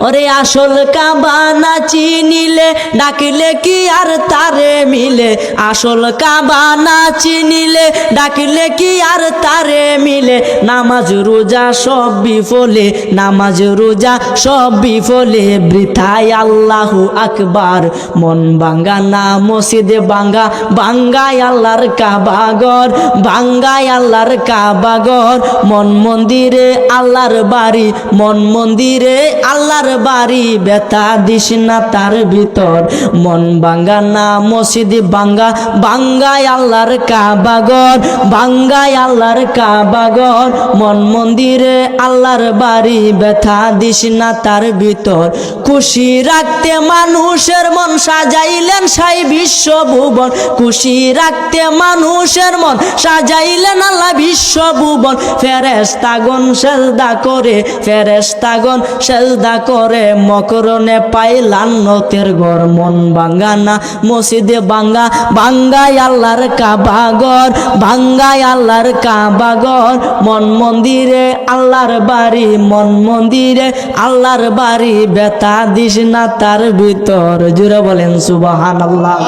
ওরে আসল কাবা না চিনিলে ডাকিলে কি আর তারে মিলে, আসল কাবা না চিনিলে ডাকিলে কি আর তারে মিলে। নামাজ রোজা সব বিফলে, নামাজ রোজা সব বিফলে, বৃথায় আল্লাহু আকবার। মন ভাঙ্গা না মসজিদে ভাঙ্গা, ভাঙ্গায় আল্লাহর কাবা ঘর, ভাঙ্গায় আল্লাহর কাবা ঘর। মন মন্দিরে আল্লাহর বাড়ি, মন মন্দিরে আল্লাহর বাড়ি, ব্যথা দিস না তার ভিতর। মন ভাঙ্গা না মসজিদ ভাঙ্গা, ভাঙ্গায় আল্লাহর কাবা ঘর, ভাঙ্গায় আল্লাহর কাবা ঘর। মন মন্দিরে আল্লাহর বাড়ি, ব্যথা দিস না তার ভিতর। খুশি রাখতে মানুষের মন সাজাইলেন সাই বিশ্ব ভুবন, খুশি রাখতে মানুষের মন সাজাইলেন আল্লাহ বিশ্ব ভুবন। ফেরেশতাগণ সেজদা করে, ফেরেশতাগণ সেজদা করে, মকরণে পায় লান্নতের ঘর। মন ভাঙ্গা না মসজিদে ভাঙ্গা, ভাঙ্গায় আল্লাহর কাবা ঘর, ভাঙ্গায় আল্লাহর কাবা ঘর। মন মন্দিরে আল্লাহর বাড়ি, মন মন্দিরে আল্লাহর বাড়ি, ব্যথা দিস না তার ভিতর। জুড়ে বলেন সুবহানাল্লাহ।